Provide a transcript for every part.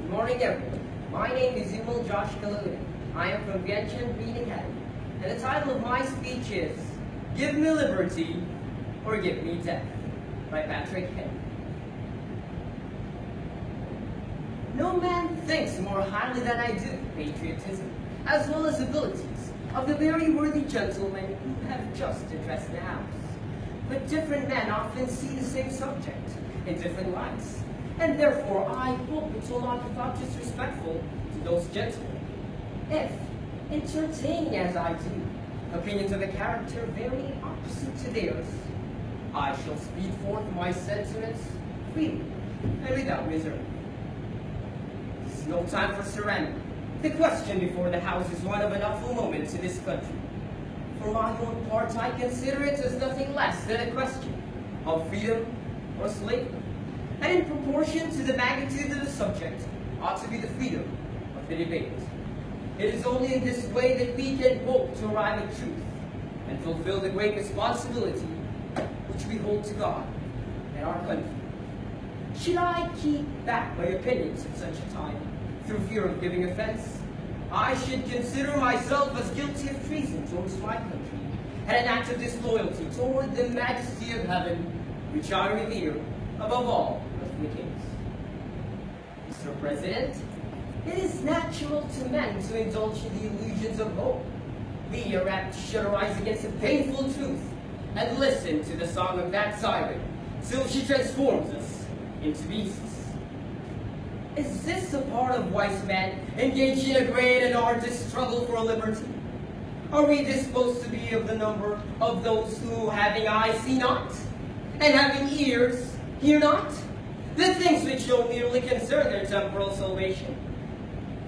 Good morning, everyone. My name is Yumel Calaunan. I am from Vientiane Green Academy, and the title of my speech is "Give Me Liberty or Give Me Death" by Patrick Henry. No man thinks more highly than I do of patriotism, as well as abilities, of the very worthy gentlemen who have just addressed the House. But different men often see the same subject in different lights, and therefore I hope it will not be thought disrespectful to those gentlemen if, entertaining as I do opinions of a character very opposite to theirs, I shall speed forth my sentiments freely and without reserve. This is no time for surrender. The question before the House is one of an awful moment to this country. For my own part, I consider it as nothing less than a question of freedom or slavery, and in proportion to the magnitude of the subject ought to be the freedom of the debate. It is only in this way that we can hope to arrive at truth and fulfill the great responsibility which we hold to God and our country. Should I keep back my opinions at such a time through fear of giving offense, I should consider myself as guilty of treason towards my country and an act of disloyalty toward the majesty of heaven, which I revere above all earthly kings. Mr. President, it is natural to men to indulge in the illusions of hope. We are apt to shut our eyes against a painful truth and listen to the song of that siren till she transforms us into beasts. Is this a part of wise men engaged in a great and arduous struggle for liberty? Are we disposed to be of the number of those who, having eyes, see not, and having ears, hear not? The things which don't merely concern their temporal salvation.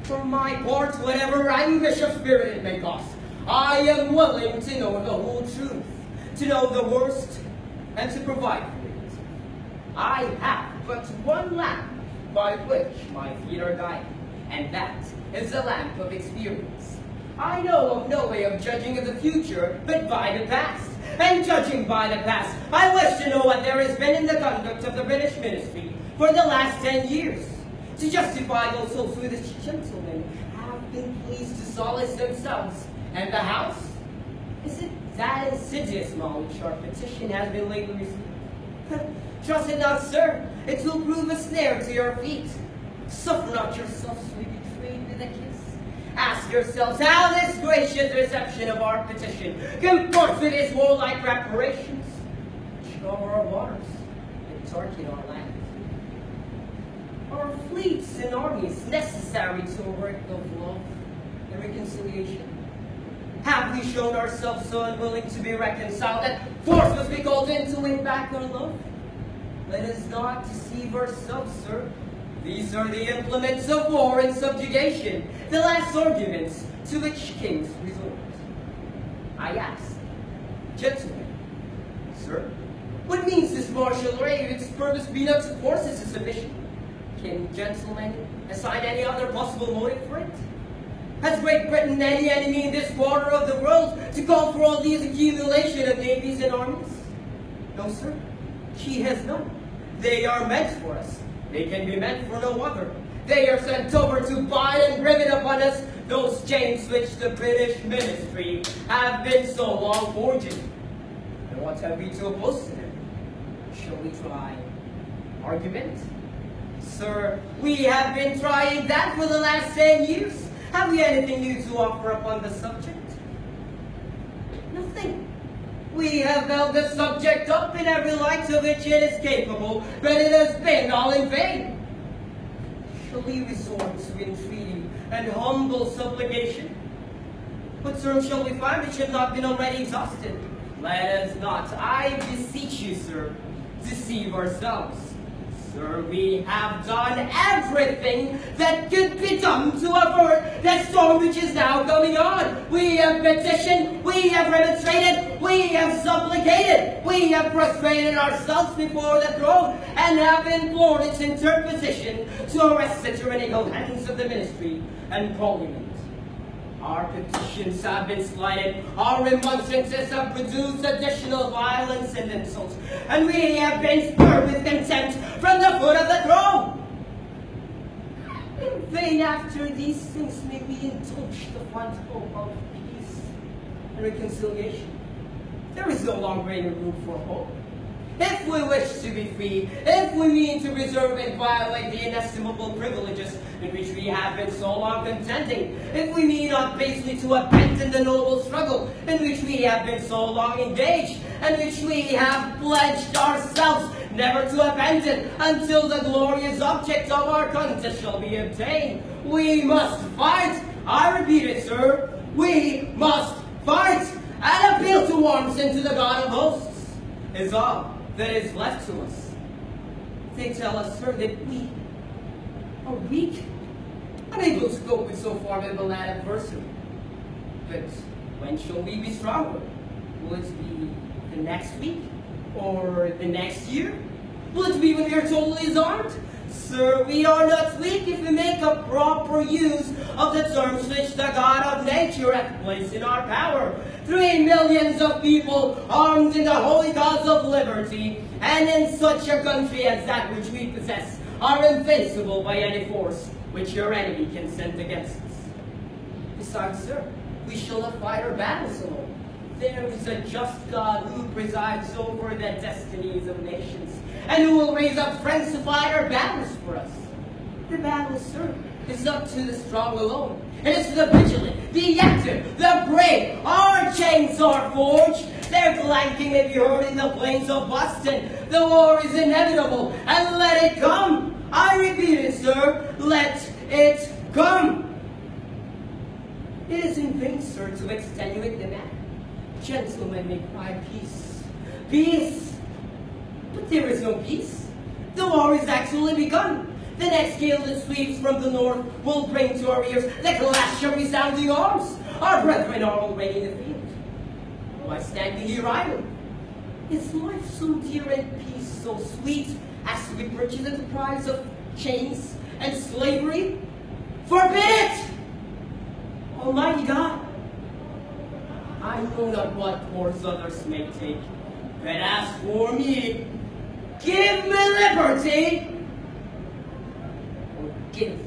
For my part, whatever anguish of spirit it may cost, I am willing to know the whole truth, to know the worst, and to provide for it. I have but one lamp by which my feet are guided, and that is the lamp of experience. I know of no way of judging of the future but by the past, and judging by the past, I wish to know what there has been in the conduct of the British ministry for the last 10 years, to justify those souls who this gentlemen have been pleased to solace themselves and the House. Is it that insidious knowledge our petition has been lately received? Trust it not, sir. It will prove a snare to your feet. Suffer not yourselves to be betrayed with a kiss. Ask yourselves how this gracious reception of our petition comports with his warlike preparations, which cover our waters and darken our land. Are fleets and armies necessary to a work of love and reconciliation? Have we shown ourselves so unwilling to be reconciled that force must be called in to win back our love? Let us not deceive ourselves, sir. These are the implements of war and subjugation, the last arguments to which kings resort. I ask, gentlemen, sir, what means this martial array if its purpose be not to force us to submission? Can gentlemen assign any other possible motive for it? Has Great Britain any enemy in this quarter of the world to call for all these accumulation of navies and armies? No, sir, she has none. They are meant for us. They can be meant for no other. They are sent over to bind and rivet upon us those chains which the British ministry have been so long forging. And what have we to oppose to them? Shall we try argument? Sir, we have been trying that for the last 10 years. Have we anything new to offer upon the subject? Nothing. We have held the subject up in every light of which it is capable, but it has been all in vain. Shall we resort to entreaty and humble supplication? What terms shall we find which have not been already exhausted? Let us not, I beseech you, sir, deceive ourselves. Sir, we have done everything that could be done to avert the storm which is now coming on. We have petitioned, we have remonstrated, we have supplicated, we have prostrated ourselves before the throne, and have implored its interposition to arrest the tyrannical hands of the ministry and parliament. Our petitions have been slighted, our remonstrances have produced additional violence and insults, and we have been spurred with contempt from the foot of the throne. vain after these things may we indulge the fond hope of peace and reconciliation. There is no longer any room for hope. If we wish to be free, if we mean to preserve and violate the inestimable privileges in which we have been so long contending, if we mean not basely to abandon the noble struggle in which we have been so long engaged, and which we have pledged ourselves never to abandon until the glorious object of our contest shall be obtained, we must fight. I repeat it, sir, we must fight, and appeal to arms and to the God of hosts is all that is left to us. They tell us, sir, that we are weak, unable to cope with so formidable an adversary. But when shall we be stronger? Will it be the next week? Or the next year? Will it be when we are totally disarmed? Sir, we are not weak if we make a proper use of the terms which the God of nature hath placed in our power. 3 millions of people armed in the holy cause of liberty, and in such a country as that which we possess, are invincible by any force which your enemy can send against us. Besides, sir, we shall not fight our battles alone. There is a just God who presides over the destinies of nations, and who will raise up friends to fight our battles for us. The battle, sir, is not to the strong alone. It is to the vigilant, the active, the brave. Our chains are forged. Their clanking may be heard in the plains of Boston. The war is inevitable, and let it come. I repeat it, sir, let it come. It is in vain, sir, to extenuate the matter. Gentlemen may cry peace, peace. But there is no peace. The war is actually begun. The next gale that sweeps from the north will bring to our ears the clash of resounding arms. Our brethren are already in the field. Why standing here idle? Is life so dear and peace so sweet as to be purchased at the price of chains and slavery? Forbid it! Almighty God, I know not what course others may take, but as for me, give me liberty, or give